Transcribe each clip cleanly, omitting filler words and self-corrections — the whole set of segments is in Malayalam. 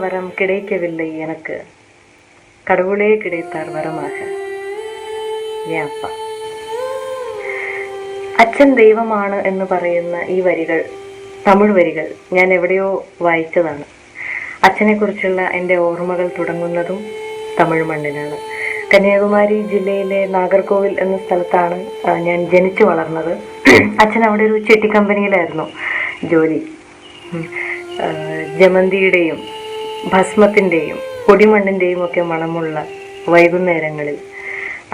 வரம் கிடைக்கவில்லை எனக்கு, கடவுளே கிடைத்தார் வரமாக. ഞാൻ അപ്പ. അച്ഛൻ ദൈവമാണ് എന്ന് പറയുന്ന ഈ വരികൾ, തമിഴ് വരികൾ ഞാൻ എവിടെയോ വായിച്ചതാണ്. അച്ഛനെക്കുറിച്ചുള്ള എൻ്റെ ഓർമ്മകൾ തുടങ്ങുന്നതും തമിഴ് മണ്ണിലാണ്. കന്യാകുമാരി ജില്ലയിലെ നാഗർകോവിൽ എന്ന സ്ഥലത്താണ് ഞാൻ ജനിച്ചു വളർന്നത്. അച്ഛൻ അവിടെ ഒരു ചെട്ടി കമ്പനിയിലായിരുന്നു ജോലി. ജമന്തിയുടെയും ഭസ്മത്തിൻ്റെയും പൊടിമണ്ണിൻ്റെയും ഒക്കെ മണമുള്ള വൈകുന്നേരങ്ങളിൽ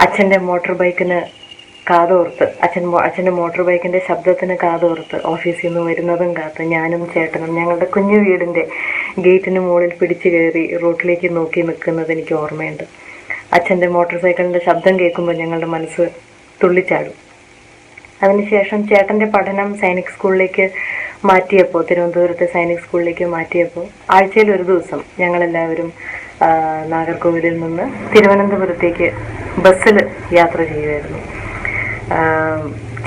അച്ഛൻ്റെ മോട്ടോർ ബൈക്കിന് കാതോർത്ത്, അച്ഛൻ്റെ മോട്ടോർ ബൈക്കിൻ്റെ ശബ്ദത്തിന് കാതോർത്ത് ഓഫീസിൽ നിന്ന് വരുന്നതും കാത്ത് ഞാനും ചേട്ടനും ഞങ്ങളുടെ കുഞ്ഞു വീടിൻ്റെ ഗേറ്റിന് മുകളിൽ പിടിച്ചു കയറി റോട്ടിലേക്ക് നോക്കി നിൽക്കുന്നത് എനിക്ക് ഓർമ്മയുണ്ട്. അച്ഛൻ്റെ മോട്ടോർ സൈക്കിളിൻ്റെ ശബ്ദം കേൾക്കുമ്പോൾ ഞങ്ങളുടെ മനസ്സ് തുള്ളിച്ചാടും. അതിനുശേഷം ചേട്ടൻ്റെ പഠനം സൈനിക് സ്കൂളിലേക്ക് മാറ്റിയപ്പോൾ, തിരുവനന്തപുരത്തെ സൈനിക് സ്കൂളിലേക്ക് മാറ്റിയപ്പോൾ ആഴ്ചയിൽ ഒരു ദിവസം ഞങ്ങളെല്ലാവരും നാഗർകോവിലിൽ നിന്ന് തിരുവനന്തപുരത്തേക്ക് ബസ്സിൽ യാത്ര ചെയ്യുമായിരുന്നു.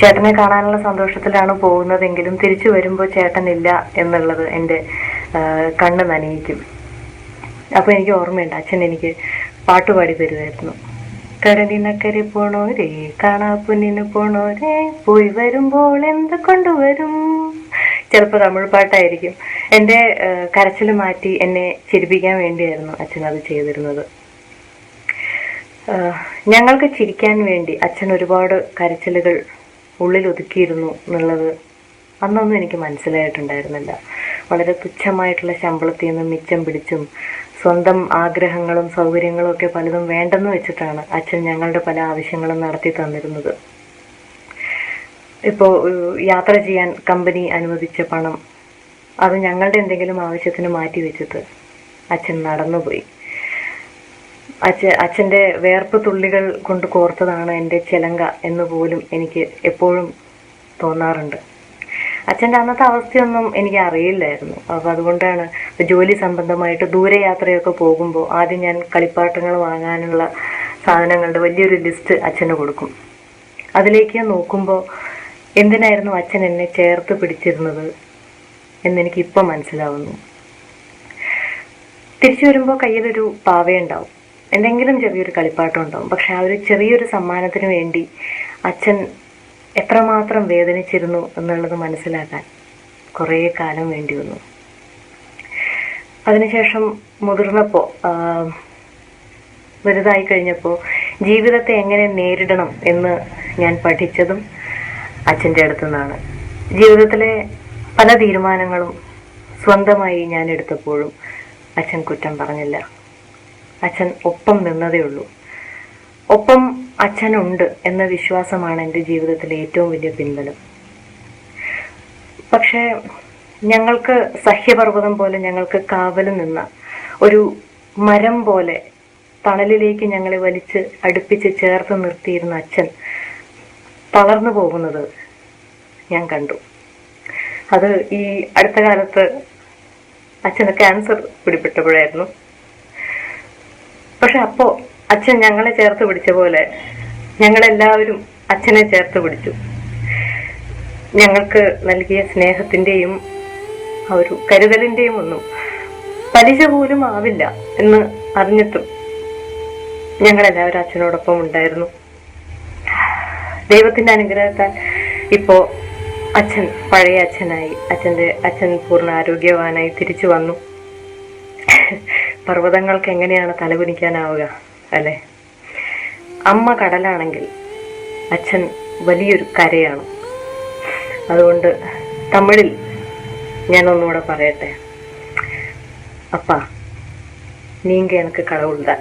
ചേട്ടനെ കാണാനുള്ള സന്തോഷത്തിലാണ് പോകുന്നതെങ്കിലും തിരിച്ചു വരുമ്പോൾ ചേട്ടനില്ല എന്നുള്ളത് എൻ്റെ കണ്ണ് നനയിക്കും. അപ്പോൾ എനിക്ക് ഓർമ്മയുണ്ട്, അച്ഛൻ എനിക്ക് പാട്ടുപാടി തരുമായിരുന്നു. കടലിനക്കരെ പോണോരേ, കാണാപ്പൊന്നിന് പോണോരേ, പോയി വരുമ്പോൾ എന്ത് കൊണ്ടുവരും. ചിലപ്പോൾ തമിഴ് പാട്ടായിരിക്കും. എൻ്റെ കരച്ചിൽ മാറ്റി എന്നെ ചിരിപ്പിക്കാൻ വേണ്ടിയായിരുന്നു അച്ഛൻ അത് ചെയ്തിരുന്നത്. ഞങ്ങൾക്ക് ചിരിക്കാൻ വേണ്ടി അച്ഛൻ ഒരുപാട് കരച്ചിലുകൾ ഉള്ളിൽ ഒതുക്കിയിരുന്നു എന്നുള്ളത് അന്നൊന്നും എനിക്ക് മനസ്സിലായിട്ടുണ്ടായിരുന്നില്ല. വളരെ തുച്ഛമായിട്ടുള്ള ശമ്പളത്തിൽ നിന്ന് മിച്ചം പിടിച്ചും സ്വന്തം ആഗ്രഹങ്ങളും സൗകര്യങ്ങളും ഒക്കെ പലതും വേണ്ടെന്ന് വെച്ചിട്ടാണ് അച്ഛൻ ഞങ്ങളുടെ പല ആവശ്യങ്ങളും നടത്തി തന്നിരുന്നത്. ഇപ്പോൾ യാത്ര ചെയ്യാൻ കമ്പനി അനുവദിച്ച പണം അത് ഞങ്ങളുടെ എന്തെങ്കിലും ആവശ്യത്തിന് മാറ്റി വെച്ചിട്ട് അച്ഛൻ നടന്നുപോയി. അച്ഛൻ്റെ വേർപ്പ് തുള്ളികൾ കൊണ്ട് കോർത്തതാണ് എൻ്റെ ചിലങ്ക എന്ന് പോലും എനിക്ക് എപ്പോഴും തോന്നാറുണ്ട്. അച്ഛൻ്റെ അന്നത്തെ അവസ്ഥയൊന്നും എനിക്ക് അറിയില്ലായിരുന്നു. അപ്പോൾ അതുകൊണ്ടാണ് ജോലി സംബന്ധമായിട്ട് ദൂരയാത്രയൊക്കെ പോകുമ്പോൾ ആദ്യം ഞാൻ കളിപ്പാട്ടങ്ങൾ വാങ്ങാനുള്ള സാധനങ്ങളുടെ വലിയൊരു ലിസ്റ്റ് അച്ഛന് കൊടുക്കും. അതിലേക്ക് നോക്കുമ്പോൾ എന്തിനായിരുന്നു അച്ഛൻ എന്നെ ചേർത്ത് പിടിച്ചിരുന്നത് എന്നെനിക്കിപ്പം മനസ്സിലാവുന്നു. തിരിച്ചു വരുമ്പോൾ കയ്യിലൊരു പാവയുണ്ടാവും, എന്തെങ്കിലും ചെറിയൊരു കളിപ്പാട്ടം ഉണ്ടാവും. പക്ഷെ ആ ഒരു ചെറിയൊരു സമ്മാനത്തിന് വേണ്ടി അച്ഛൻ എത്രമാത്രം വേദനിച്ചിരുന്നു എന്നുള്ളത് മനസ്സിലാക്കാൻ കുറേ കാലം വേണ്ടി വന്നു. അതിനുശേഷം മുതിർന്നപ്പോൾ, വലുതായി കഴിഞ്ഞപ്പോൾ ജീവിതത്തെ എങ്ങനെ നേരിടണം എന്ന് ഞാൻ പഠിച്ചതും അച്ഛൻ്റെ അടുത്തു നിന്നാണ്. ജീവിതത്തിലെ പല തീരുമാനങ്ങളും സ്വന്തമായി ഞാൻ എടുത്തപ്പോഴും അച്ഛൻ കുറ്റം പറഞ്ഞില്ല. അച്ഛൻ ഒപ്പം നിന്നതേ ഉള്ളൂ. ഒപ്പം അച്ഛനുണ്ട് എന്ന വിശ്വാസമാണ് എൻ്റെ ജീവിതത്തിലെ ഏറ്റവും വലിയ പിൻബലം. പക്ഷേ ഞങ്ങൾക്ക് സഹ്യപർവ്വതം പോലെ ഞങ്ങൾക്ക് കാവൽ നിന്ന ഒരു മരം പോലെ തണലിലേക്ക് ഞങ്ങളെ വലിച്ച് അടുപ്പിച്ച് ചേർത്ത് നിർത്തിയിരുന്ന അച്ഛൻ തളർന്നു പോകുന്നത് ഞാൻ കണ്ടു. അത് ഈ അടുത്ത കാലത്ത് അച്ഛന് ക്യാൻസർ പിടിപെട്ടപ്പോഴായിരുന്നു. പക്ഷെ അപ്പോൾ അച്ഛൻ ഞങ്ങളെ ചേർത്ത് പിടിച്ച പോലെ ഞങ്ങളെല്ലാവരും അച്ഛനെ ചേർത്ത് പിടിച്ചു. ഞങ്ങൾക്ക് നൽകിയ സ്നേഹത്തിൻ്റെയും ആ ഒരു കരുതലിൻ്റെയും ഒന്നും പലിശ പോലും ആവില്ല എന്ന് അറിഞ്ഞിട്ടും ഞങ്ങളെല്ലാവരും അച്ഛനോടൊപ്പം ഉണ്ടായിരുന്നു. ദൈവത്തിൻ്റെ അനുഗ്രഹത്താൽ ഇപ്പോൾ അച്ഛൻ പഴയ അച്ഛനായി, അച്ഛൻ പൂർണ്ണ ആരോഗ്യവാനായി തിരിച്ചു വന്നു. പർവ്വതങ്ങൾക്ക് എങ്ങനെയാണ് തലകുനിക്കാനാവുക അല്ലേ? അമ്മ കടലാണെങ്കിൽ അച്ഛൻ വലിയൊരു കരയാണ്. അതുകൊണ്ട് തമിഴിൽ ഞാൻ ഒന്നുകൂടെ പറയട്ടെ. അപ്പാ നീങ്ക എനിക്ക് കടവുൾതാൻ.